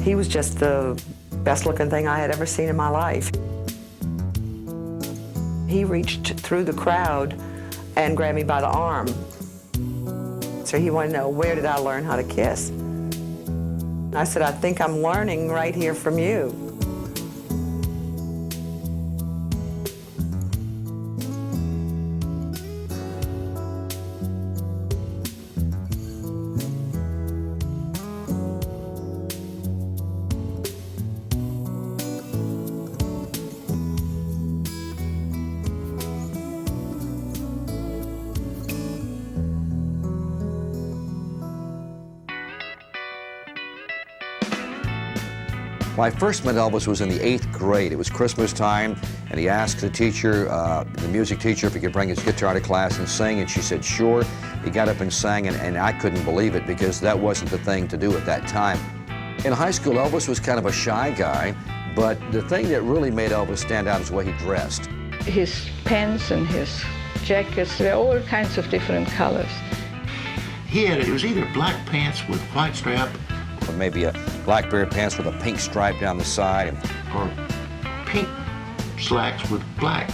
He was just the best-looking thing I had ever seen in my life. He reached through the crowd and grabbed me by the arm. So he wanted to know, where did I learn how to kiss? I said, I think I'm learning right here from you. When I first met Elvis was in the 8th grade. It was Christmas time, and he asked the teacher, the music teacher, if he could bring his guitar to class and sing, and she said, sure. He got up and sang, and I couldn't believe it because that wasn't the thing to do at that time. In high school, Elvis was kind of a shy guy, but the thing that really made Elvis stand out is the way he dressed. His pants and his jackets, they're all kinds of different colors. It was either black pants with white strap, Or maybe a blackberry pants with a pink stripe down the side. or pink slacks with black.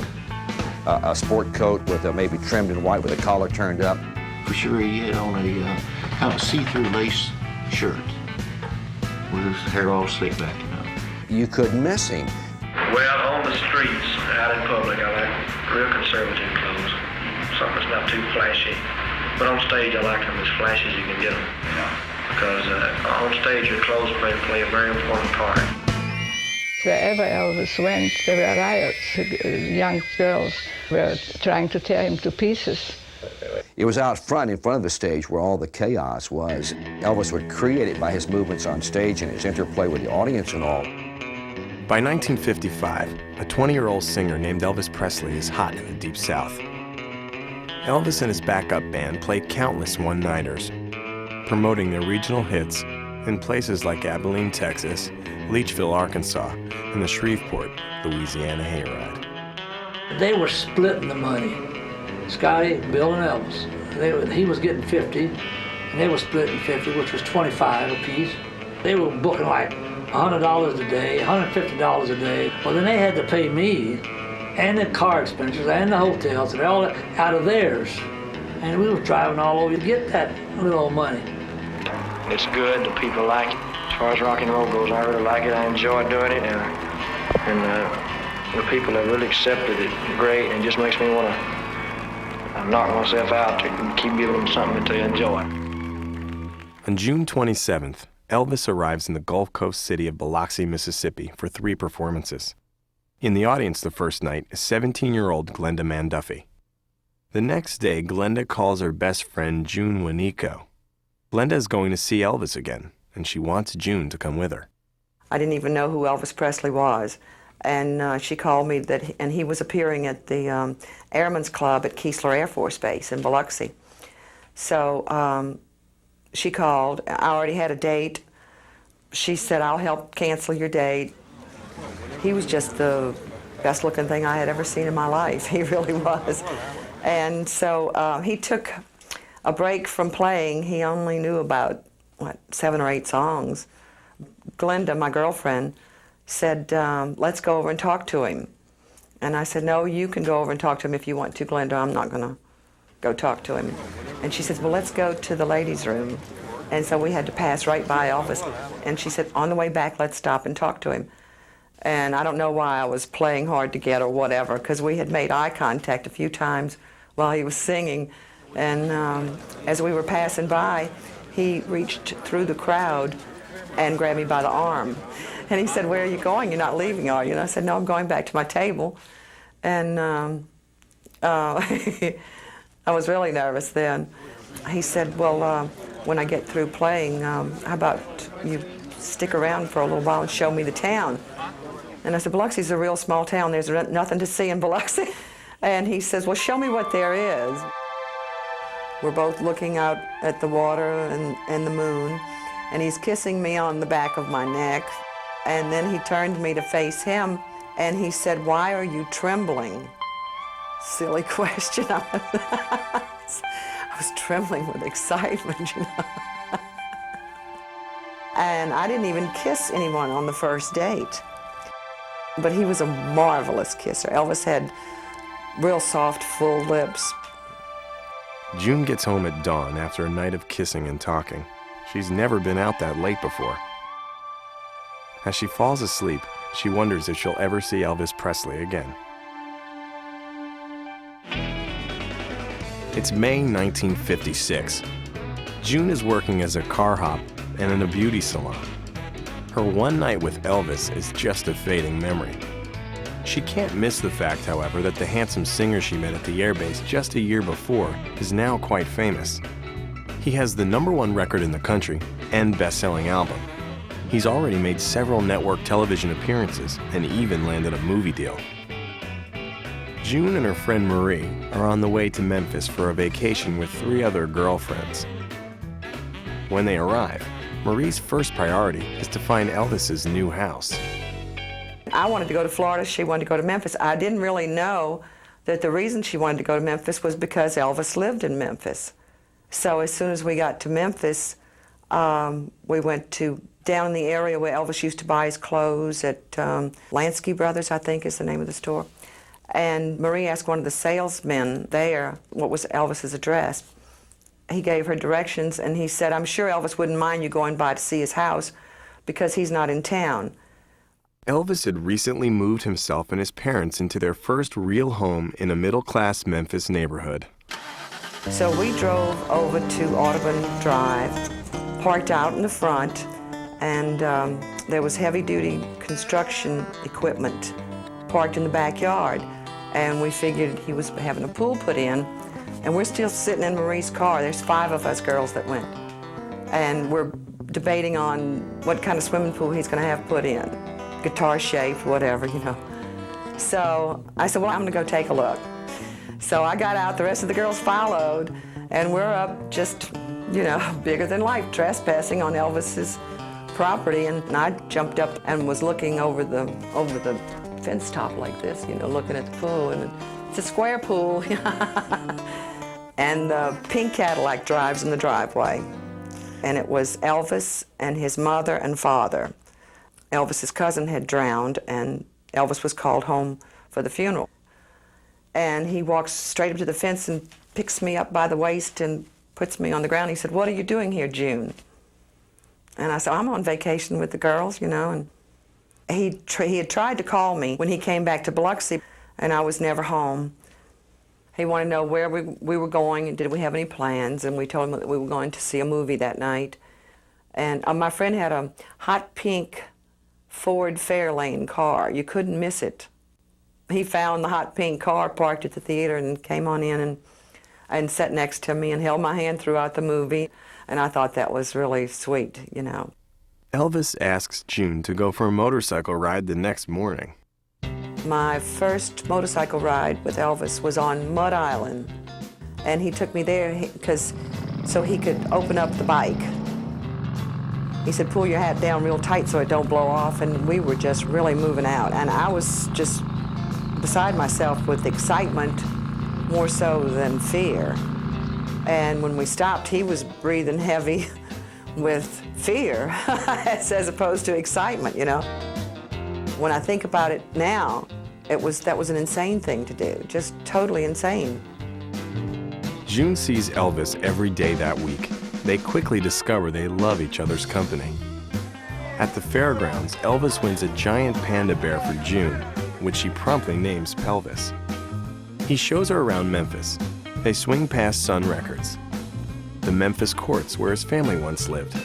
A sport coat with maybe trimmed in white with a collar turned up. For sure, he had on a kind of see-through lace shirt with his hair all slicked back, you know. You couldn't miss him. Well, on the streets, out in public, I like real conservative clothes. Something that's not too flashy. But on stage, I like them as flashy as you can get them. Because on stage, your clothes play a very important part. Wherever Elvis went, there were riots. Young girls were trying to tear him to pieces. It was out front, in front of the stage, where all the chaos was. Elvis would create it by his movements on stage and his interplay with the audience and all. By 1955, a 20-year-old singer named Elvis Presley is hot in the Deep South. Elvis and his backup band play countless one-nighters, promoting their regional hits in places like Abilene, Texas, Leachville, Arkansas, and the Shreveport, Louisiana hayride. They were splitting the money. Scotty, Bill, and Elvis. He was getting 50, and they were splitting 50, which was 25 apiece. They were booking like $100 a day, $150 a day. Well, then they had to pay me and the car expenses and the hotels, and all out of theirs. And we were driving all over to get that little old money. It's good, the people like it. As far as rock and roll goes, I really like it. I enjoy doing it, and the people have really accepted it great, and it just makes me want to knock myself out to keep giving them something that they enjoy. On June 27th, Elvis arrives in the Gulf Coast city of Biloxi, Mississippi for 3 performances. In the audience the first night is 17-year-old Glenda Manduffy. The next day, Glenda calls her best friend June Wanico. Glenda is going to see Elvis again, and she wants June to come with her. I didn't even know who Elvis Presley was. And she called me and he was appearing at the Airmen's Club at Keesler Air Force Base in Biloxi. So she called. I already had a date. She said, I'll help cancel your date. He was just the best looking thing I had ever seen in my life. He really was. And so he took a break from playing. He only knew about, 7 or 8 songs. Glenda, my girlfriend, said, let's go over and talk to him. And I said, no, you can go over and talk to him if you want to, Glenda. I'm not going to go talk to him. And she said, well, let's go to the ladies' room. And so we had to pass right by Elvis. And she said, on the way back, let's stop and talk to him. And I don't know why I was playing hard to get or whatever, because we had made eye contact a few times while he was singing. And as we were passing by, he reached through the crowd and grabbed me by the arm. And he said, where are you going? You're not leaving, are you? And I said, no, I'm going back to my table. And I was really nervous then. He said, well, when I get through playing, how about you stick around for a little while and show me the town? And I said, Biloxi's a real small town. There's nothing to see in Biloxi. And he says, well, show me what there is. We're both looking out at the water and the moon, and he's kissing me on the back of my neck. And then he turned me to face him, and he said, why are you trembling? Silly question. I was trembling with excitement, you know. And I didn't even kiss anyone on the first date. But he was a marvelous kisser. Elvis had real soft, full lips. June gets home at dawn after a night of kissing and talking. She's never been out that late before. As she falls asleep, she wonders if she'll ever see Elvis Presley again. It's May 1956. June is working as a car hop and in a beauty salon. Her one night with Elvis is just a fading memory. She can't miss the fact, however, that the handsome singer she met at the airbase just a year before is now quite famous. He has the #1 record in the country and best-selling album. He's already made several network television appearances and even landed a movie deal. June and her friend Marie are on the way to Memphis for a vacation with 3 other girlfriends. When they arrive, Marie's first priority is to find Elvis's new house. I wanted to go to Florida, she wanted to go to Memphis. I didn't really know that the reason she wanted to go to Memphis was because Elvis lived in Memphis. So as soon as we got to Memphis, we went to down in the area where Elvis used to buy his clothes at Lansky Brothers, I think is the name of the store. And Marie asked one of the salesmen there what was Elvis's address. He gave her directions, and he said, I'm sure Elvis wouldn't mind you going by to see his house because he's not in town. Elvis had recently moved himself and his parents into their first real home in a middle-class Memphis neighborhood. So we drove over to Audubon Drive, parked out in the front, and there was heavy-duty construction equipment parked in the backyard. And we figured he was having a pool put in, and we're still sitting in Marie's car. There's 5 of us girls that went. And we're debating on what kind of swimming pool he's going to have put in. Guitar-shaped, whatever, you know. So I said, well, I'm going to go take a look. So I got out, the rest of the girls followed, and we're up just, you know, bigger than life, trespassing on Elvis's property. And I jumped up and was looking over the fence top like this, you know, looking at the pool. And it's a square pool. And the pink Cadillac drives in the driveway. And it was Elvis and his mother and father. Elvis's cousin had drowned, and Elvis was called home for the funeral. And he walks straight up to the fence and picks me up by the waist and puts me on the ground. He said, what are you doing here, June? And I said, I'm on vacation with the girls, you know. And he had tried to call me when he came back to Biloxi, and I was never home. He wanted to know where we were going and did we have any plans, and we told him that we were going to see a movie that night. And my friend had a hot pink Ford Fairlane car. You couldn't miss it. He found the hot pink car parked at the theater and came on in and sat next to me and held my hand throughout the movie. And I thought that was really sweet, you know. Elvis asks June to go for a motorcycle ride the next morning. My first motorcycle ride with Elvis was on Mud Island. And he took me there so he could open up the bike. He said, pull your hat down real tight so it don't blow off. And we were just really moving out. And I was just beside myself with excitement, more so than fear. And when we stopped, he was breathing heavy with fear as opposed to excitement, you know. When I think about it now, that was an insane thing to do, just totally insane. June sees Elvis every day that week. They quickly discover they love each other's company. At the fairgrounds, Elvis wins a giant panda bear for June, which she promptly names Pelvis. He shows her around Memphis. They swing past Sun Records, the Memphis courts where his family once lived,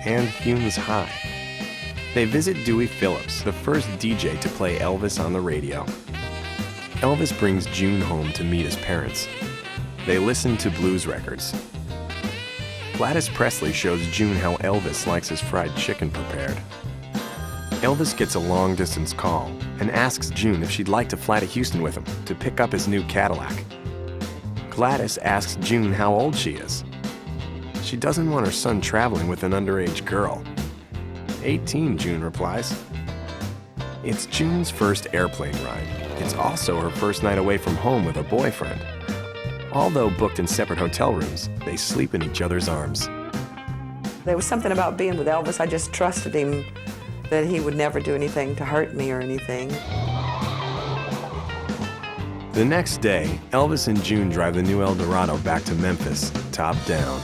and Hume's High. They visit Dewey Phillips, the first DJ to play Elvis on the radio. Elvis brings June home to meet his parents. They listen to blues records. Gladys Presley shows June how Elvis likes his fried chicken prepared. Elvis gets a long-distance call and asks June if she'd like to fly to Houston with him to pick up his new Cadillac. Gladys asks June how old she is. She doesn't want her son traveling with an underage girl. 18, June replies. It's June's first airplane ride. It's also her first night away from home with a boyfriend. Although booked in separate hotel rooms, they sleep in each other's arms. There was something about being with Elvis. I just trusted him that he would never do anything to hurt me or anything. The next day, Elvis and June drive the new Eldorado back to Memphis, top down.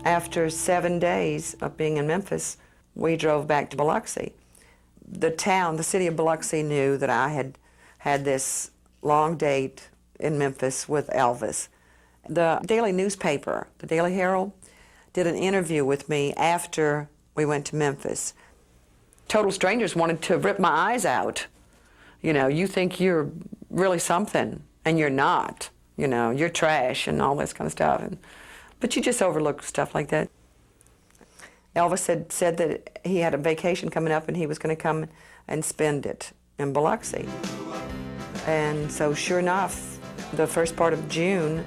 After 7 days of being in Memphis, we drove back to Biloxi. The city of Biloxi knew that I had had this long date in Memphis with Elvis. The daily newspaper, the Daily Herald, did an interview with me after we went to Memphis. Total strangers wanted to rip my eyes out. You know, you think you're really something, and you're not. You know, you're trash and all this kind of stuff. But you just overlook stuff like that. Elvis had said that he had a vacation coming up and he was going to come and spend it in Biloxi. And so sure enough, the first part of June,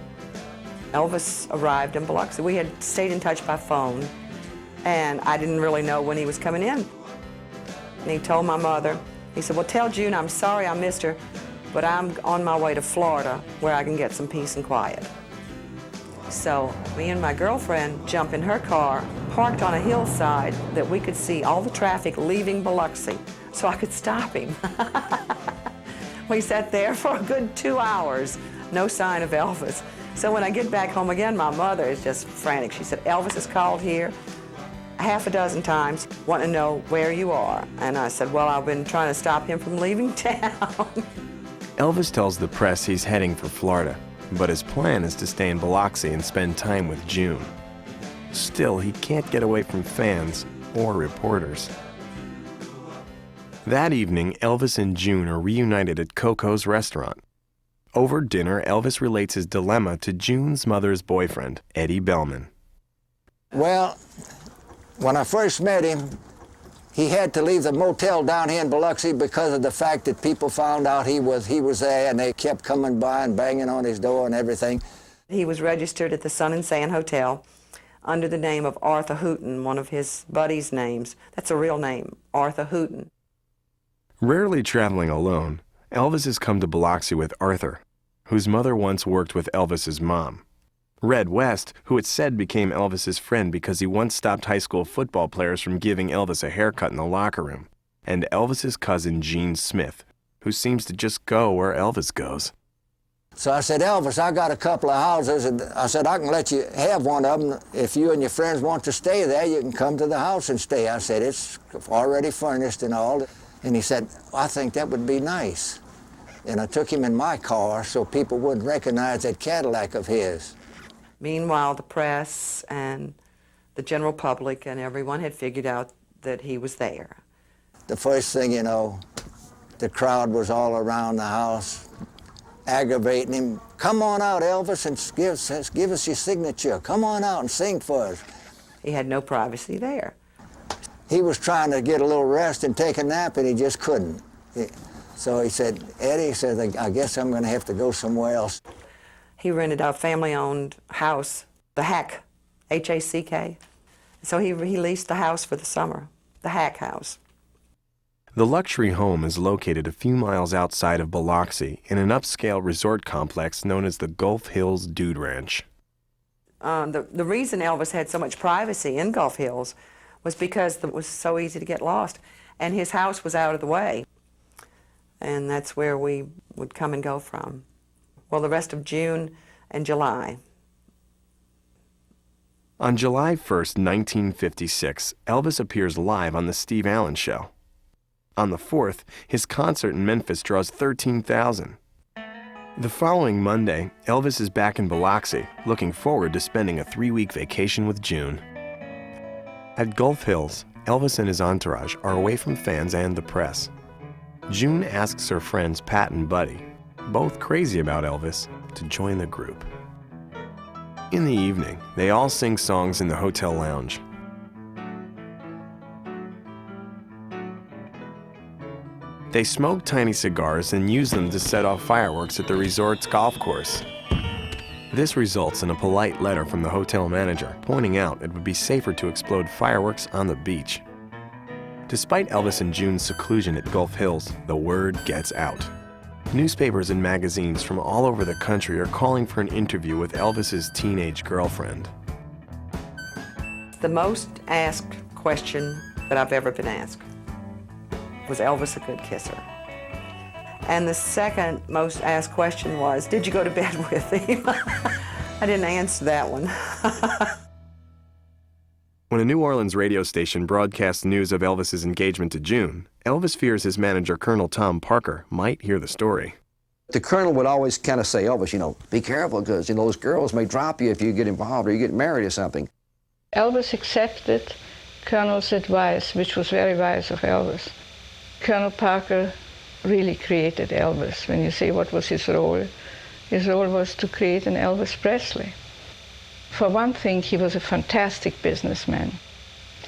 Elvis arrived in Biloxi. We had stayed in touch by phone, and I didn't really know when he was coming in. And he told my mother, he said, well, tell June I'm sorry I missed her, but I'm on my way to Florida where I can get some peace and quiet. So me and my girlfriend jump in her car, parked on a hillside that we could see all the traffic leaving Biloxi, so I could stop him. We sat there for a good 2 hours, no sign of Elvis. So when I get back home again, my mother is just frantic. She said, Elvis has called here half a dozen times, wanting to know where you are. And I said, well, I've been trying to stop him from leaving town. Elvis tells the press he's heading for Florida, but his plan is to stay in Biloxi and spend time with June. Still, he can't get away from fans or reporters. That evening, Elvis and June are reunited at Coco's restaurant. Over dinner, Elvis relates his dilemma to June's mother's boyfriend, Eddie Bellman. Well, when I first met him, he had to leave the motel down here in Biloxi because of the fact that people found out he was there, and they kept coming by and banging on his door and everything. He was registered at the Sun and Sand Hotel under the name of Arthur Hooten, one of his buddies' names. That's a real name, Arthur Hooten. Rarely traveling alone, Elvis has come to Biloxi with Arthur, whose mother once worked with Elvis's mom. Red West, who it's said became Elvis's friend because he once stopped high school football players from giving Elvis a haircut in the locker room. And Elvis's cousin Gene Smith, who seems to just go where Elvis goes. So I said, Elvis, I got a couple of houses, and I said, I can let you have one of them. If you and your friends want to stay there, you can come to the house and stay. I said, it's already furnished and all. And he said, I think that would be nice. And I took him in my car so people wouldn't recognize that Cadillac of his. Meanwhile, the press and the general public and everyone had figured out that he was there. The first thing you know, the crowd was all around the house, aggravating him. Come on out, Elvis, and give us your signature. Come on out and sing for us. He had no privacy there. He was trying to get a little rest and take a nap, and he just couldn't. So he said, Eddie, he said, I guess I'm going to have to go somewhere else. He rented a family-owned house, the Hack, H-A-C-K. So he leased the house for the summer, the Hack House. The luxury home is located a few miles outside of Biloxi in an upscale resort complex known as the Gulf Hills Dude Ranch. The reason Elvis had so much privacy in Gulf Hills was because it was so easy to get lost, and his house was out of the way. And that's where we would come and go from. Well, the rest of June and July. On July 1st, 1956, Elvis appears live on The Steve Allen Show. On the 4th, his concert in Memphis draws 13,000. The following Monday, Elvis is back in Biloxi, looking forward to spending a 3-week vacation with June. At Gulf Hills, Elvis and his entourage are away from fans and the press. June asks her friends Pat and Buddy, both crazy about Elvis, to join the group. In the evening, they all sing songs in the hotel lounge. They smoke tiny cigars and use them to set off fireworks at the resort's golf course. This results in a polite letter from the hotel manager pointing out it would be safer to explode fireworks on the beach. Despite Elvis and June's seclusion at Gulf Hills, the word gets out. Newspapers and magazines from all over the country are calling for an interview with Elvis's teenage girlfriend. the most asked question that I've ever been asked. Was Elvis a good kisser? And the second most asked question was, did you go to bed with him? I didn't answer that one. When a New Orleans radio station broadcasts news of Elvis's engagement to June, Elvis fears his manager, Colonel Tom Parker, might hear the story. The colonel would always kind of say, Elvis, be careful because, those girls may drop you if you get involved or you get married or something. Elvis accepted Colonel's advice, which was very wise of Elvis. Colonel Parker really created Elvis. When you say what was his role was to create an Elvis Presley. For one thing, he was a fantastic businessman.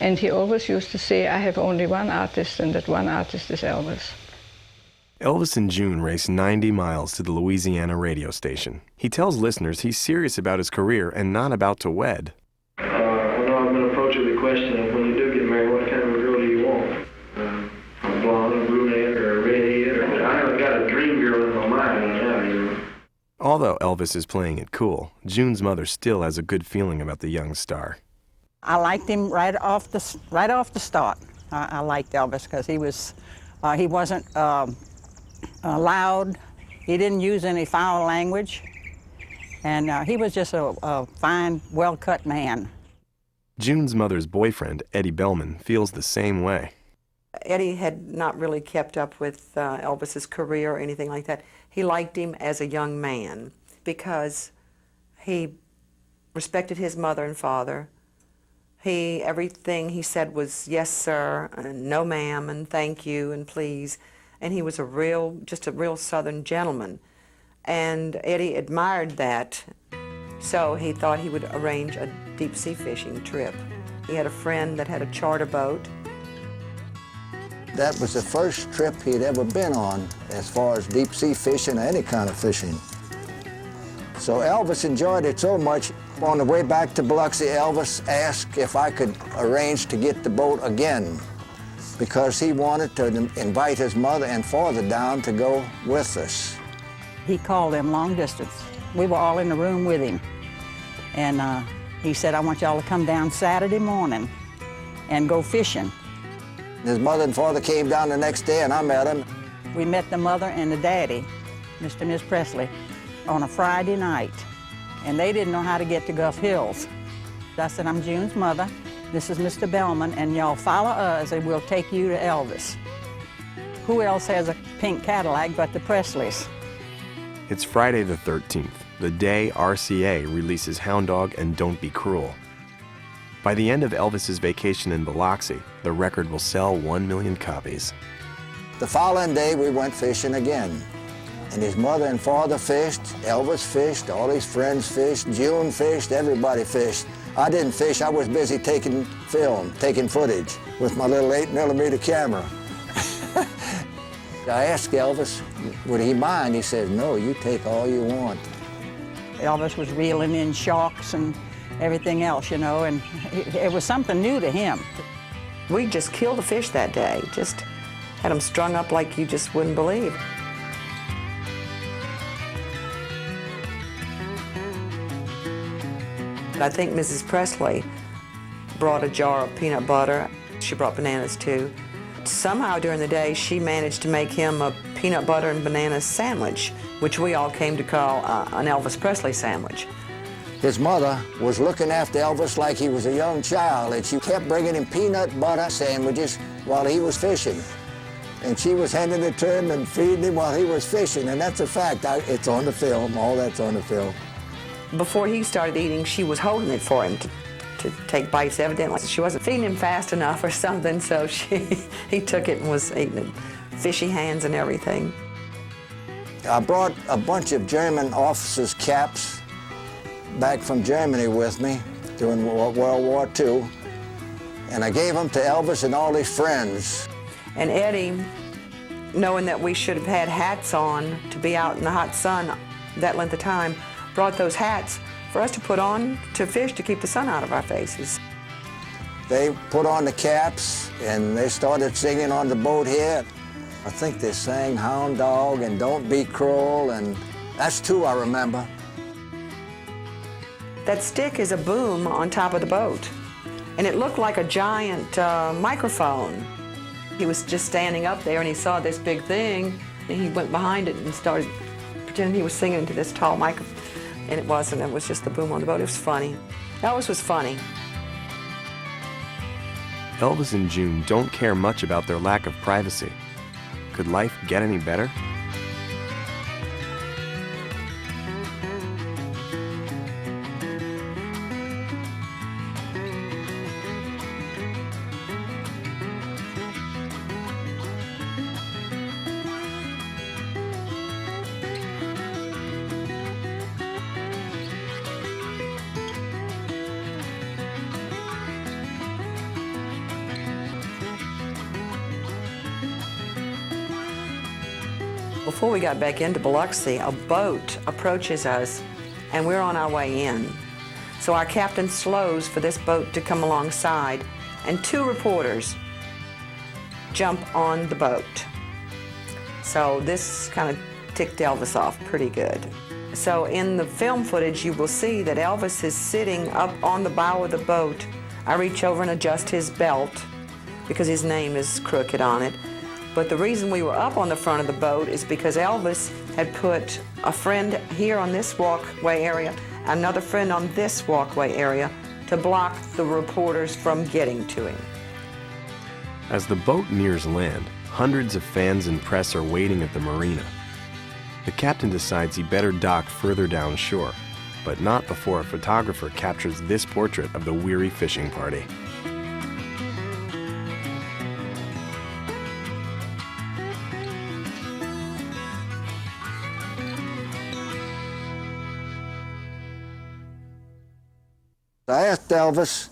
And he always used to say, I have only one artist, and that one artist is Elvis. Elvis and June race 90 miles to the Louisiana radio station. He tells listeners he's serious about his career and not about to wed. I know I've been approached with the question of when you do get married, what kind of a girl do you want? A blonde, a brunette, or a redhead? I haven't got a dream girl in my mind now, Although Elvis is playing it cool, June's mother still has a good feeling about the young star. I liked him right off the start. I liked Elvis because he wasn't loud. He didn't use any foul language, and he was just a fine, well-cut man. June's mother's boyfriend, Eddie Bellman, feels the same way. Eddie had not really kept up with Elvis's career or anything like that. He liked him as a young man because he respected his mother and father. Everything he said was yes, sir, and no, ma'am, and thank you, and please. And he was just a real Southern gentleman. And Eddie admired that, so he thought he would arrange a deep-sea fishing trip. He had a friend that had a charter boat. That was the first trip he'd ever been on as far as deep-sea fishing or any kind of fishing. So Elvis enjoyed it so much. On the way back to Biloxi, Elvis asked if I could arrange to get the boat again because he wanted to invite his mother and father down to go with us. He called them long distance. We were all in the room with him. And he said, I want y'all to come down Saturday morning and go fishing. His mother and father came down the next day and I met him. We met the mother and the daddy, Mr. and Miss Presley, on a Friday night. And they didn't know how to get to Gulf Hills. I said, I'm June's mother. This is Mr. Bellman, and y'all follow us and we'll take you to Elvis. Who else has a pink Cadillac but the Presleys? It's Friday the 13th, the day RCA releases Hound Dog and Don't Be Cruel. By the end of Elvis's vacation in Biloxi, the record will sell 1 million copies. The following day, we went fishing again. And his mother and father fished, Elvis fished, all his friends fished, June fished, everybody fished. I didn't fish, I was busy taking film, taking footage with my little 8mm camera. I asked Elvis, would he mind? He said, no, you take all you want. Elvis was reeling in sharks and everything else, and it was something new to him. We just killed a fish that day, just had them strung up like you just wouldn't believe. I think Mrs. Presley brought a jar of peanut butter. She brought bananas too. Somehow during the day, she managed to make him a peanut butter and banana sandwich, which we all came to call an Elvis Presley sandwich. His mother was looking after Elvis like he was a young child, and she kept bringing him peanut butter sandwiches while he was fishing. And she was handing it to him and feeding him while he was fishing, and that's a fact. It's on the film, all that's on the film. Before he started eating, she was holding it for him to take bites. Evidently, she wasn't feeding him fast enough or something, so he took it and was eating it. Fishy hands and everything. I brought a bunch of German officers' caps back from Germany with me during World War II, and I gave them to Elvis and all his friends. And Eddie, knowing that we should have had hats on to be out in the hot sun that length of time, brought those hats for us to put on to fish to keep the sun out of our faces. They put on the caps and they started singing on the boat here. I think they sang Hound Dog and Don't Be Cruel, and that's two I remember. That stick is a boom on top of the boat. and it looked like a giant microphone. He was just standing up there and he saw this big thing, and he went behind it and started pretending he was singing into this tall microphone. And it wasn't, it was just the boom on the boat. It was funny. Elvis was funny. Elvis and June don't care much about their lack of privacy. Could life get any better? Before we got back into Biloxi, a boat approaches us, and we're on our way in. So our captain slows for this boat to come alongside, and 2 reporters jump on the boat. So this kind of ticked Elvis off pretty good. So in the film footage, you will see that Elvis is sitting up on the bow of the boat. I reach over and adjust his belt because his name is crooked on it. But the reason we were up on the front of the boat is because Elvis had put a friend here on this walkway area, another friend on this walkway area, to block the reporters from getting to him. As the boat nears land, hundreds of fans and press are waiting at the marina. The captain decides he better dock further downshore, but not before a photographer captures this portrait of the weary fishing party. I asked Elvis,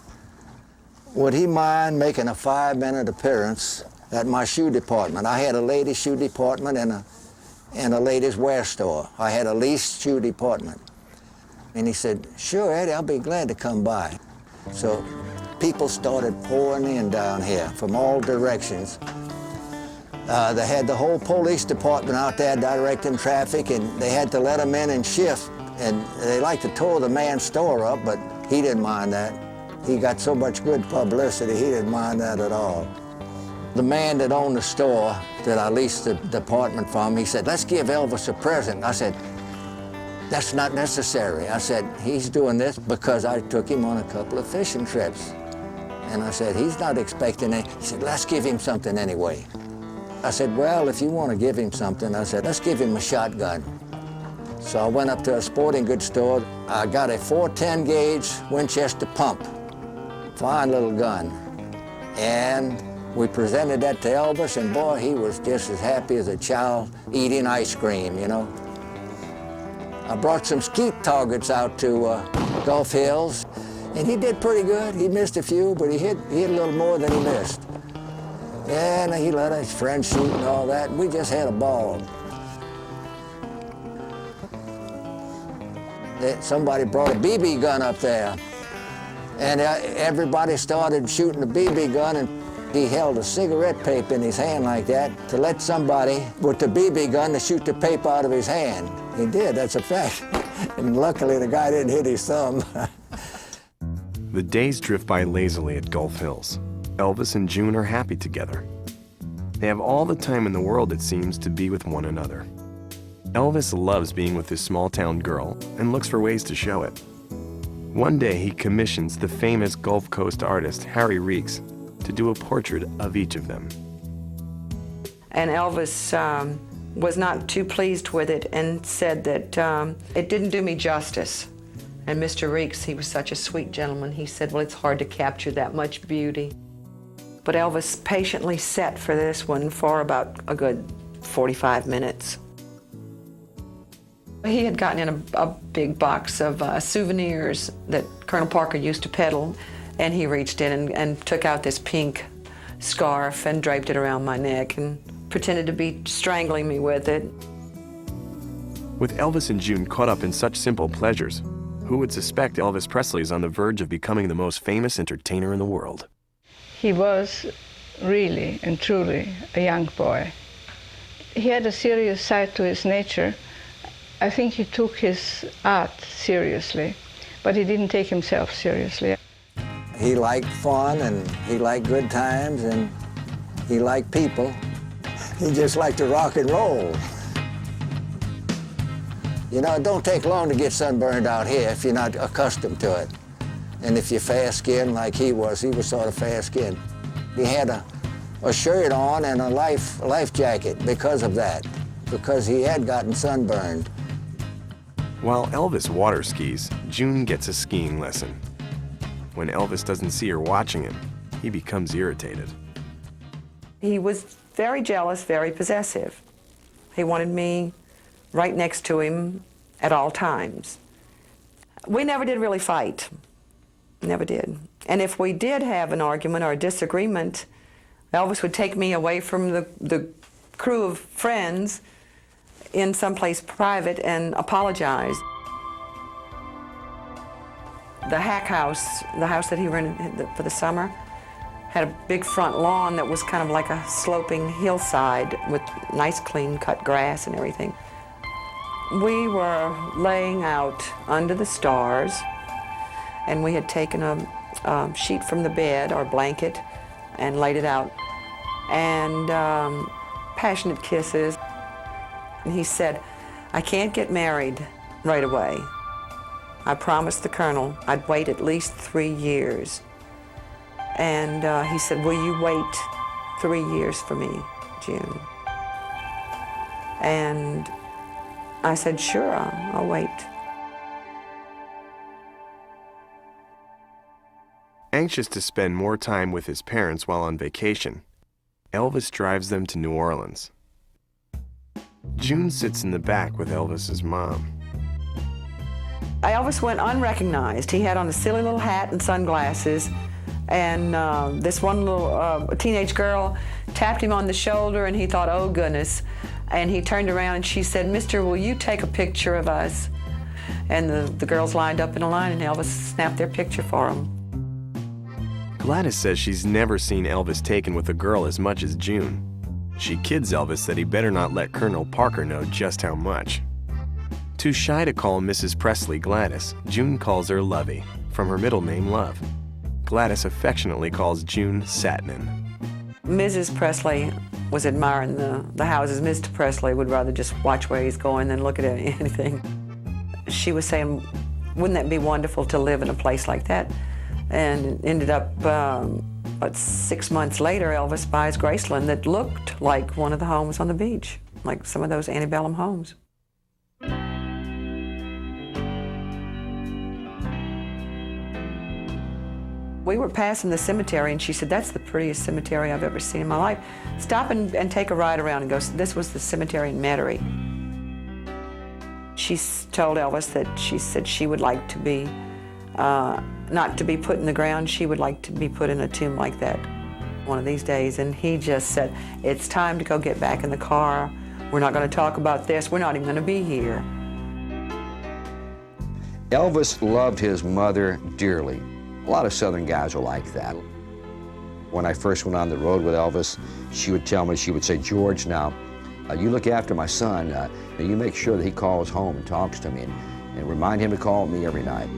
would he mind making a 5-minute appearance at my shoe department? I had a ladies' shoe department and a ladies' wear store. I had a leased shoe department. And he said, sure, Eddie, I'll be glad to come by. So people started pouring in down here from all directions. They had the whole police department out there directing traffic, and they had to let them in and shift. And they like to tore the man's store up, but he didn't mind that. He got so much good publicity, he didn't mind that at all. The man that owned the store that I leased the department from, he said, let's give Elvis a present. I said, that's not necessary. I said, he's doing this because I took him on a couple of fishing trips. And I said, he's not expecting it. He said, let's give him something anyway. I said, well, if you want to give him something, I said, let's give him a shotgun. So I went up to a sporting goods store. I got a 410 gauge Winchester pump. Fine little gun. And we presented that to Elvis, and boy, he was just as happy as a child eating ice cream, you know. I brought some skeet targets out to Gulf Hills, and he did pretty good. He missed a few, but he hit a little more than he missed. And he let his friends shoot and all that, and we just had a ball. Somebody brought a BB gun up there, and everybody started shooting the BB gun, and he held a cigarette paper in his hand like that to let somebody with the BB gun to shoot the paper out of his hand. He did, that's a fact. And luckily the guy didn't hit his thumb. The days drift by lazily at Gulf Hills. Elvis and June are happy together. They have all the time in the world, it seems, to be with one another. Elvis loves being with this small-town girl and looks for ways to show it. One day, he commissions the famous Gulf Coast artist, Harry Reeks, to do a portrait of each of them. And Elvis was not too pleased with it and said that it didn't do me justice. And Mr. Reeks, he was such a sweet gentleman, he said, well, it's hard to capture that much beauty. But Elvis patiently sat for this one for about a good 45 minutes. He had gotten in a big box of souvenirs that Colonel Parker used to peddle, and he reached in and took out this pink scarf and draped it around my neck and pretended to be strangling me with it. With Elvis and June caught up in such simple pleasures, who would suspect Elvis Presley is on the verge of becoming the most famous entertainer in the world? He was really and truly a young boy. He had a serious side to his nature. I think he took his art seriously, but he didn't take himself seriously. He liked fun, and he liked good times, and he liked people. He just liked to rock and roll. You know, it don't take long to get sunburned out here if you're not accustomed to it. And if you're fair-skinned like he was sort of fair-skinned. He had a shirt on and a life jacket because of that, because he had gotten sunburned. While Elvis water skis, June gets a skiing lesson. When Elvis doesn't see her watching him, he becomes irritated. He was very jealous, very possessive. He wanted me right next to him at all times. We never did really fight. Never did. And if we did have an argument or a disagreement, Elvis would take me away from the crew of friends in someplace private and apologize. The Hack House, the house that he rented for the summer, had a big front lawn that was kind of like a sloping hillside with nice clean cut grass and everything. We were laying out under the stars, and we had taken a sheet from the bed or blanket and laid it out, and passionate kisses. And he said, "I can't get married right away. I promised the Colonel I'd wait at least 3 years." And he said, "Will you wait 3 years for me, June?" And I said, "Sure, I'll wait." Anxious to spend more time with his parents while on vacation, Elvis drives them to New Orleans. June sits in the back with Elvis's mom. Elvis went unrecognized. He had on a silly little hat and sunglasses, and this one little teenage girl tapped him on the shoulder, and he thought, "Oh goodness." And he turned around and she said, "Mister, will you take a picture of us?" And the girls lined up in a line, and Elvis snapped their picture for them. Gladys says she's never seen Elvis taken with a girl as much as June. She kids Elvis that he better not let Colonel Parker know just how much. Too shy to call Mrs. Presley Gladys, June calls her Lovey, from her middle name Love. Gladys affectionately calls June Satnin. Mrs. Presley was admiring the houses. Mr. Presley would rather just watch where he's going than look at anything. She was saying, "Wouldn't that be wonderful to live in a place like that?" And it ended up, 6 months later, Elvis buys Graceland that looked like one of the homes on the beach, like some of those antebellum homes. We were passing the cemetery, and she said, "That's the prettiest cemetery I've ever seen in my life. Stop and take a ride around," and go, "This was the cemetery in Metairie." She told Elvis that she said she would like to be, not to be put in the ground, she would like to be put in a tomb like that one of these days. And he just said, "It's time to go get back in the car. We're not going to talk about this. We're not even going to be here." Elvis loved his mother dearly. A lot of Southern guys are like that. When I first went on the road with Elvis, she would tell me, she would say, "George, now, you look after my son. You make sure that he calls home and talks to me, and remind him to call me every night."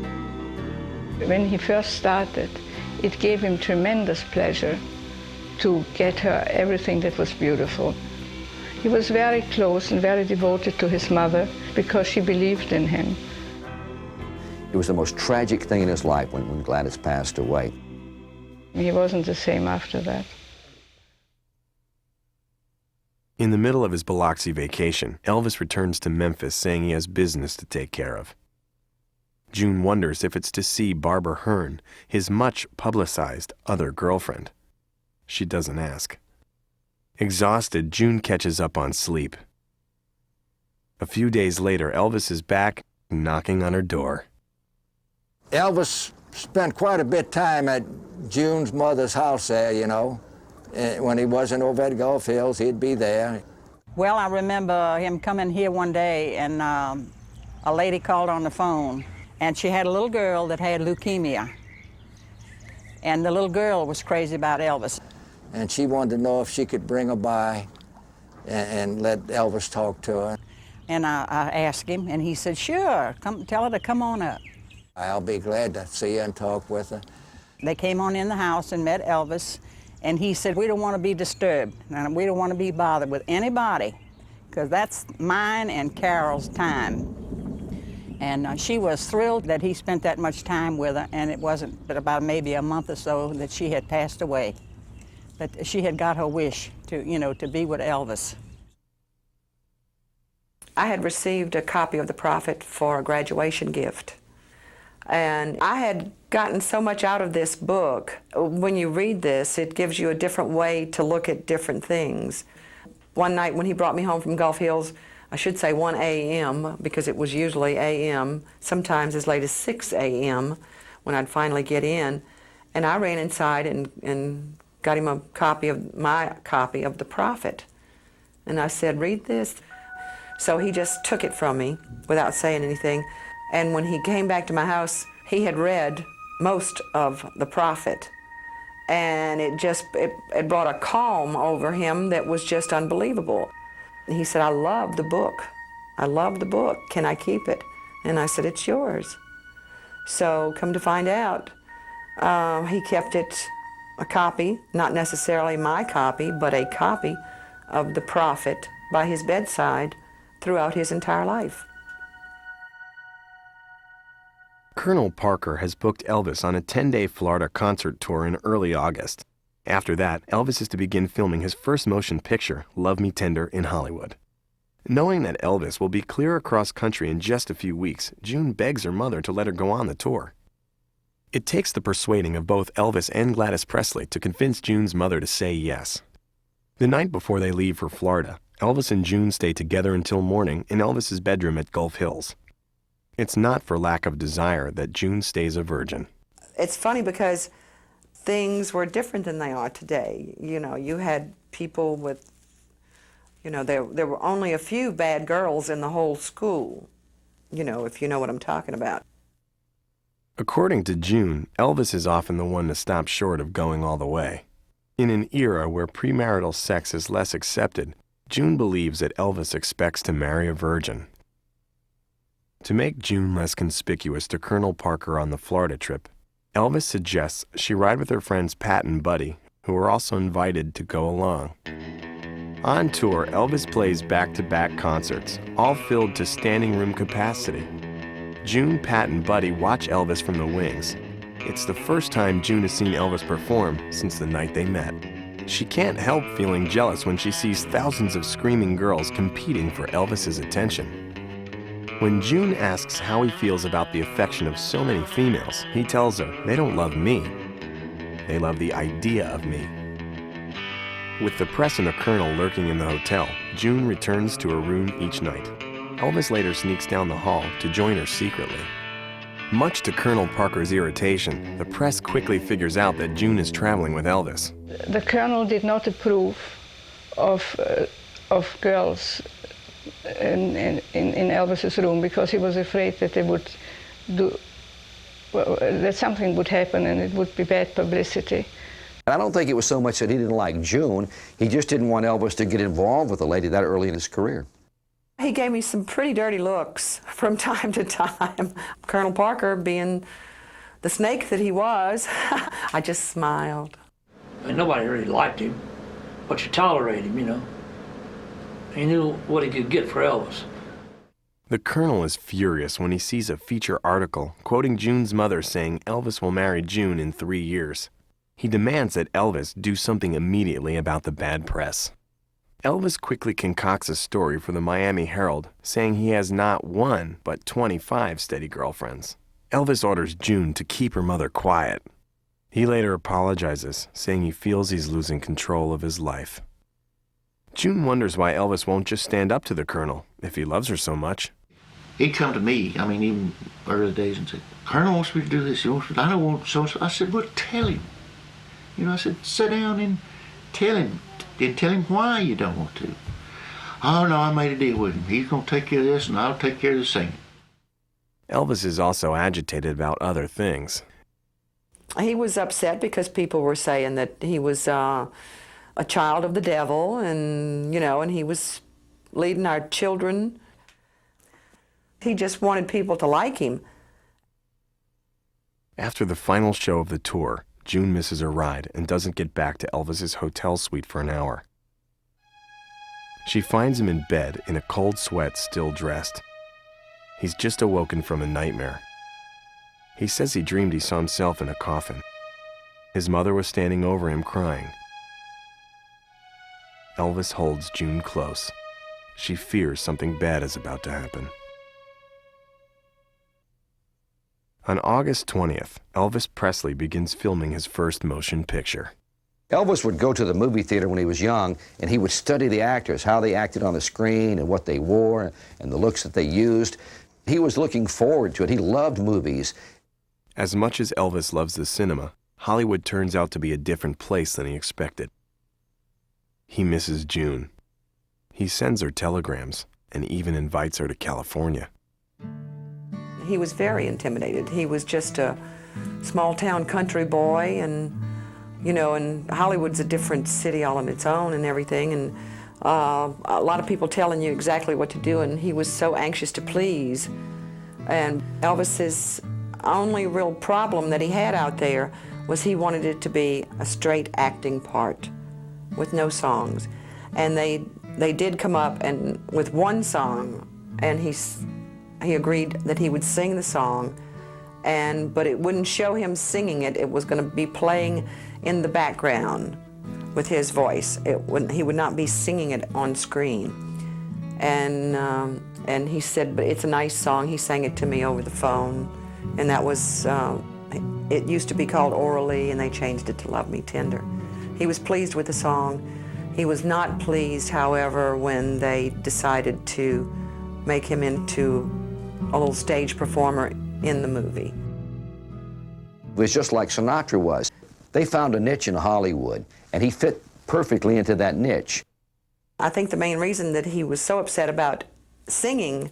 When he first started, it gave him tremendous pleasure to get her everything that was beautiful. He was very close and very devoted to his mother because she believed in him. It was the most tragic thing in his life when Gladys passed away. He wasn't the same after that. In the middle of his Biloxi vacation, Elvis returns to Memphis saying he has business to take care of. June wonders if it's to see Barbara Hearn, his much-publicized other girlfriend. She doesn't ask. Exhausted, June catches up on sleep. A few days later, Elvis is back, knocking on her door. Elvis spent quite a bit of time at June's mother's house there, you know. When he wasn't over at Gulf Hills, he'd be there. Well, I remember him coming here one day, and a lady called on the phone, and she had a little girl that had leukemia. And the little girl was crazy about Elvis. And she wanted to know if she could bring her by and let Elvis talk to her. And I asked him, and he said, "Sure, come, tell her to come on up." I'll be glad to see her and talk with her. They came on in the house and met Elvis, and he said, "We don't want to be disturbed, and we don't want to be bothered with anybody, because that's mine and Carol's time." And she was thrilled that he spent that much time with her, and it wasn't but about maybe a month or so that she had passed away. But she had got her wish to, to be with Elvis. I had received a copy of The Prophet for a graduation gift. And I had gotten so much out of this book. When you read this, it gives you a different way to look at different things. One night when he brought me home from Gulf Hills, I should say 1 a.m. because it was usually a.m., sometimes as late as 6 a.m. when I'd finally get in. And I ran inside and got him my copy of The Prophet. And I said, "Read this." So he just took it from me without saying anything. And when he came back to my house, he had read most of The Prophet. And it brought a calm over him that was just unbelievable. He said, "I love the book. I love the book. Can I keep it?" And I said, "It's yours." So come to find out, he kept it, a copy, not necessarily my copy, but a copy of The Prophet by his bedside throughout his entire life. Colonel Parker has booked Elvis on a 10-day Florida concert tour in early August. After that, Elvis is to begin filming his first motion picture, Love Me Tender, in Hollywood. Knowing that Elvis will be clear across country in just a few weeks, June begs her mother to let her go on the tour. It takes the persuading of both Elvis and Gladys Presley to convince June's mother to say yes. The night before they leave for Florida, Elvis and June stay together until morning in Elvis's bedroom at Gulf Hills. It's not for lack of desire that June stays a virgin. It's funny because things were different than they are today. You had people with, there were only a few bad girls in the whole school, if you know what I'm talking about. According to June, Elvis is often the one to stop short of going all the way. In an era where premarital sex is less accepted, June believes that Elvis expects to marry a virgin. To make June less conspicuous to Colonel Parker on the Florida trip, Elvis suggests she ride with her friends Pat and Buddy, who are also invited to go along. On tour, Elvis plays back-to-back concerts, all filled to standing room capacity. June, Pat, and Buddy watch Elvis from the wings. It's the first time June has seen Elvis perform since the night they met. She can't help feeling jealous when she sees thousands of screaming girls competing for Elvis's attention. When June asks how he feels about the affection of so many females, he tells her they don't love me. They love the idea of me. With the press and the Colonel lurking in the hotel, June returns to her room each night. Elvis later sneaks down the hall to join her secretly. Much to Colonel Parker's irritation, the press quickly figures out that June is traveling with Elvis. The Colonel did not approve of girls in Elvis's room because he was afraid that that something would happen and it would be bad publicity. I don't think it was so much that he didn't like June. He just didn't want Elvis to get involved with a lady that early in his career. He gave me some pretty dirty looks from time to time. Colonel Parker, being the snake that he was, I just smiled. And nobody really liked him, but you tolerate him, He knew what he could get for Elvis. The Colonel is furious when he sees a feature article quoting June's mother saying Elvis will marry June in 3 years. He demands that Elvis do something immediately about the bad press. Elvis quickly concocts a story for the Miami Herald, saying he has not one, but 25 steady girlfriends. Elvis orders June to keep her mother quiet. He later apologizes, saying he feels he's losing control of his life. June wonders why Elvis won't just stand up to the Colonel, if he loves her so much. He'd come to me, even early days, and say, "Colonel wants me to do this, I don't want so-and-so." I said, "Well, tell him." I said, "Sit down and tell him why you don't want to." "Oh, no, I made a deal with him. He's going to take care of this, and I'll take care of the singing." Elvis is also agitated about other things. He was upset because people were saying that he was a child of the devil, and and he was leading our children. He just wanted people to like him. After the final show of the tour, June misses her ride and doesn't get back to Elvis's hotel suite for an hour. She finds him in bed in a cold sweat, still dressed. He's just awoken from a nightmare. He says he dreamed he saw himself in a coffin. His mother was standing over him crying. Elvis holds June close. She fears something bad is about to happen. On August 20th, Elvis Presley begins filming his first motion picture. Elvis would go to the movie theater when he was young, and he would study the actors, how they acted on the screen and what they wore and the looks that they used. He was looking forward to it. He loved movies. As much as Elvis loves the cinema, Hollywood turns out to be a different place than he expected. He misses June. He sends her telegrams and even invites her to California. He was very intimidated. He was just a small-town country boy, and and Hollywood's a different city all on its own and everything, and a lot of people telling you exactly what to do, and he was so anxious to please. And Elvis's only real problem that he had out there was he wanted it to be a straight acting part with no songs. And they did come up and with one song, and he agreed that he would sing the song, but it wouldn't show him singing it. It was going to be playing in the background with his voice. He would not be singing it on screen. And he said, but it's a nice song. He sang it to me over the phone, and that was, it used to be called Orally, and they changed it to Love Me Tender. He was pleased with the song. He was not pleased, however, when they decided to make him into a little stage performer in the movie. It was just like Sinatra was. They found a niche in Hollywood, and he fit perfectly into that niche. I think the main reason that he was so upset about singing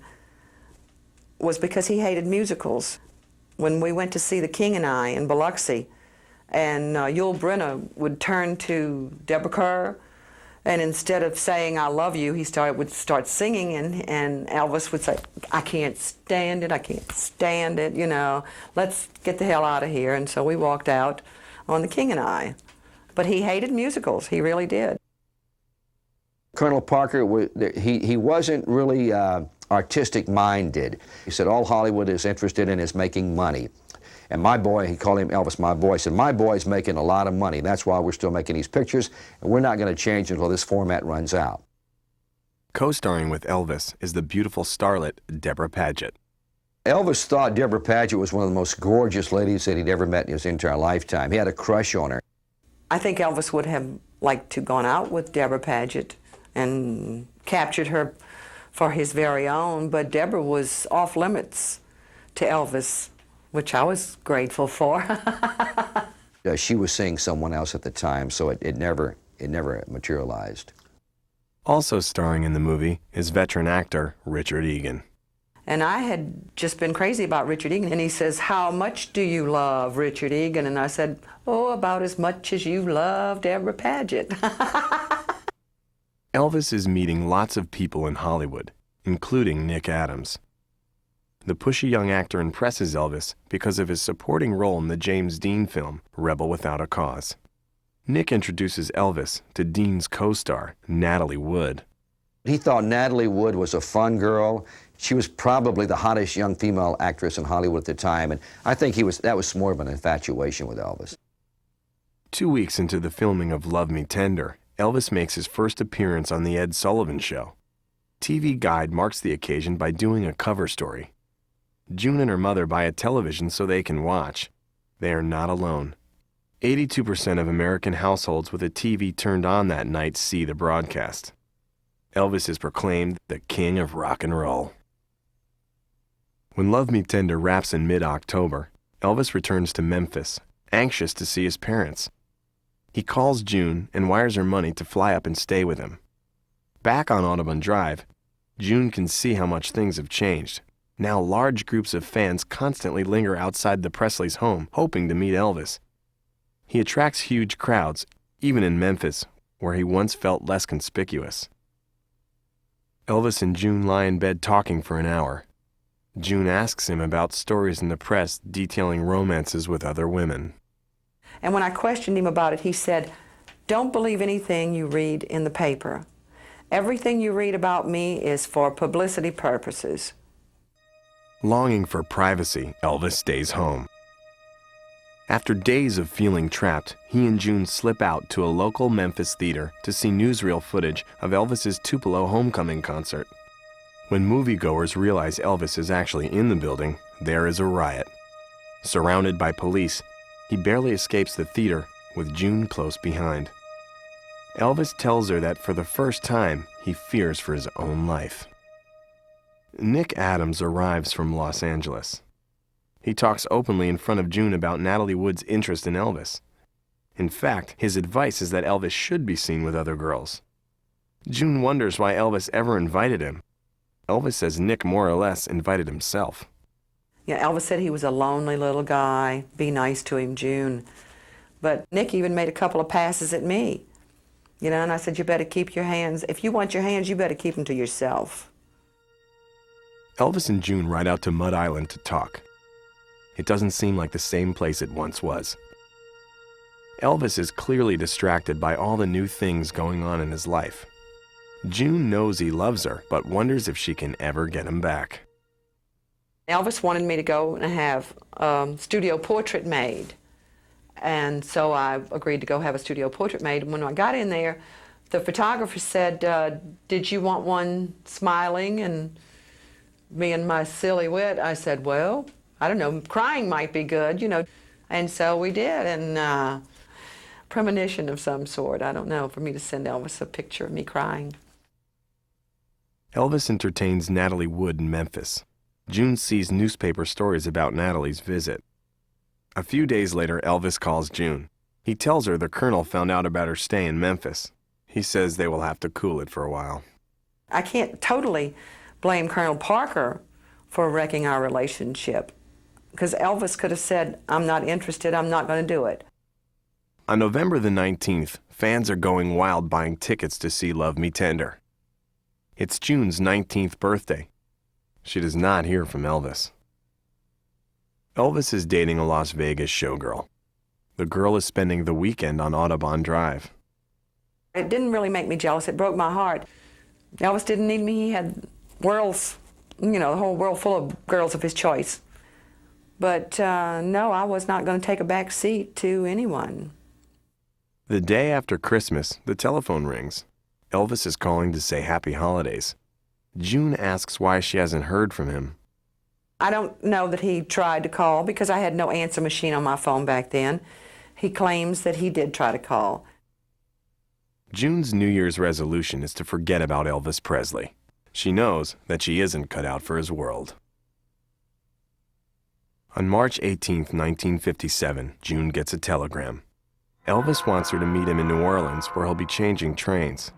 was because he hated musicals. When we went to see The King and I in Biloxi, and Yul Brynner would turn to Deborah Kerr, and instead of saying, I love you, he would start singing, and Elvis would say, I can't stand it, I can't stand it, let's get the hell out of here. And so we walked out on The King and I. But he hated musicals, he really did. Colonel Parker, he wasn't really artistic-minded. He said all Hollywood is interested in is making money. And my boy, he called him Elvis, my boy, said, my boy's making a lot of money. That's why we're still making these pictures, and we're not going to change until this format runs out. Co-starring with Elvis is the beautiful starlet Deborah Paget. Elvis thought Deborah Paget was one of the most gorgeous ladies that he'd ever met in his entire lifetime. He had a crush on her. I think Elvis would have liked to gone out with Deborah Paget and captured her for his very own, but Deborah was off limits to Elvis, which I was grateful for. She was seeing someone else at the time, so it never materialized. Also starring in the movie is veteran actor Richard Egan. And I had just been crazy about Richard Egan, and he says, how much do you love Richard Egan? And I said, oh, about as much as you love Deborah Paget. Elvis is meeting lots of people in Hollywood, including Nick Adams. The pushy young actor impresses Elvis because of his supporting role in the James Dean film Rebel Without a Cause. Nick introduces Elvis to Dean's co-star, Natalie Wood. He thought Natalie Wood was a fun girl. She was probably the hottest young female actress in Hollywood at the time, and I think that was more of an infatuation with Elvis. 2 weeks into the filming of Love Me Tender, Elvis makes his first appearance on The Ed Sullivan Show. TV Guide marks the occasion by doing a cover story. June and her mother buy a television so they can watch. They are not alone. 82% of American households with a TV turned on that night see the broadcast. Elvis is proclaimed the king of rock and roll. When Love Me Tender wraps in mid-October, Elvis returns to Memphis, anxious to see his parents. He calls June and wires her money to fly up and stay with him. Back on Audubon Drive, June can see how much things have changed. Now large groups of fans constantly linger outside the Presleys' home, hoping to meet Elvis. He attracts huge crowds, even in Memphis, where he once felt less conspicuous. Elvis and June lie in bed talking for an hour. June asks him about stories in the press detailing romances with other women. And when I questioned him about it, he said, "Don't believe anything you read in the paper. Everything you read about me is for publicity purposes." Longing for privacy, Elvis stays home. After days of feeling trapped, he and June slip out to a local Memphis theater to see newsreel footage of Elvis's Tupelo homecoming concert. When moviegoers realize Elvis is actually in the building, there is a riot. Surrounded by police, he barely escapes the theater, with June close behind. Elvis tells her that for the first time, he fears for his own life. Nick Adams arrives from Los Angeles. He talks openly in front of June about Natalie Wood's interest in Elvis. In fact, his advice is that Elvis should be seen with other girls. June wonders why Elvis ever invited him. Elvis says Nick more or less invited himself. Yeah, Elvis said he was a lonely little guy. Be nice to him, June. But Nick even made a couple of passes at me. You know, and I said, you better keep your hands. If you want your hands, you better keep them to yourself. Elvis and June ride out to Mud Island to talk. It doesn't seem like the same place it once was. Elvis is clearly distracted by all the new things going on in his life. June knows he loves her, but wonders if she can ever get him back. Elvis wanted me to go and have a studio portrait made. And so I agreed to go have a studio portrait made. And when I got in there, the photographer said, "Did you want one smiling?" And me and my silly wit, I said, "Well, I don't know, crying might be good, you know." And so we did, and premonition of some sort, I don't know, for me to send Elvis a picture of me crying. Elvis entertains Natalie Wood in Memphis. June sees newspaper stories about Natalie's visit. A few days later, Elvis calls June. He tells her the Colonel found out about her stay in Memphis. He says they will have to cool it for a while. I can't totally blame Colonel Parker for wrecking our relationship, because Elvis could have said, "I'm not interested, I'm not going to do it." On November the 19th, fans are going wild buying tickets to see Love Me Tender. It's June's 19th birthday. She does not hear from Elvis. Elvis is dating a Las Vegas showgirl. The girl is spending the weekend on Audubon Drive. It didn't really make me jealous. It broke my heart. Elvis didn't need me. He had worlds, you know, the whole world full of girls of his choice. But no, I was not going to take a back seat to anyone. The day after Christmas, the telephone rings. Elvis is calling to say happy holidays. June asks why she hasn't heard from him. I don't know that he tried to call because I had no answer machine on my phone back then. He claims that he did try to call. June's New Year's resolution is to forget about Elvis Presley. She knows that she isn't cut out for his world. On March 18, 1957, June gets a telegram. Elvis wants her to meet him in New Orleans, where he'll be changing trains.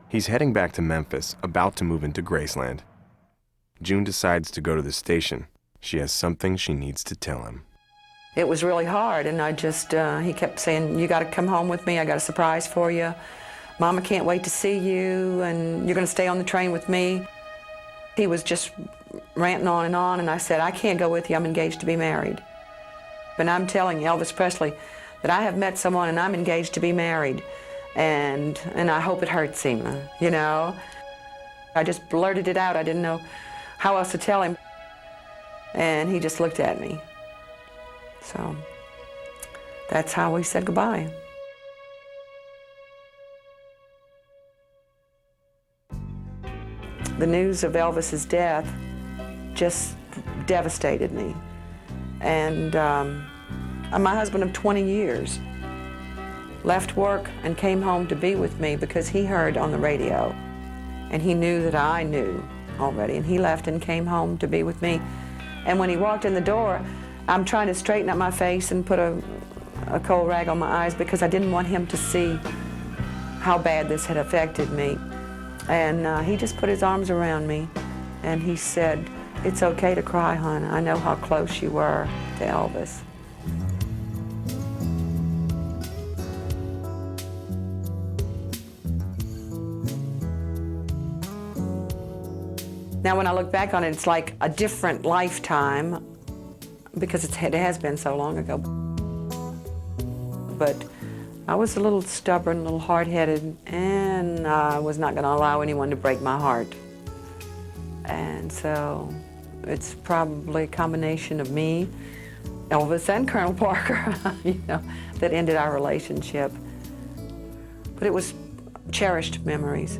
He's heading back to Memphis, about to move into Graceland. June decides to go to the station. She has something she needs to tell him. It was really hard, and I just, he kept saying, "You got to come home with me. I got a surprise for you. Mama can't wait to see you, and you're going to stay on the train with me." He was just ranting on, and I said, "I can't go with you. I'm engaged to be married." And I'm telling Elvis Presley that I have met someone and I'm engaged to be married, and I hope it hurts him, you know. I just blurted it out. I didn't know how else to tell him, and he just looked at me. So that's how we said goodbye. The news of Elvis's death just devastated me. And my husband of 20 years left work and came home to be with me because he heard on the radio, and he knew that I knew already, and he left and came home to be with me. And when he walked in the door, I'm trying to straighten up my face and put a cold rag on my eyes because I didn't want him to see how bad this had affected me. And he just put his arms around me and he said, "It's okay to cry, hon. I know how close you were to Elvis." Now, when I look back on it, it's like a different lifetime because it has been so long ago. But I was a little stubborn, a little hard-headed, and I was not going to allow anyone to break my heart. And so it's probably a combination of me, Elvis, and Colonel Parker, you know, that ended our relationship. But it was cherished memories.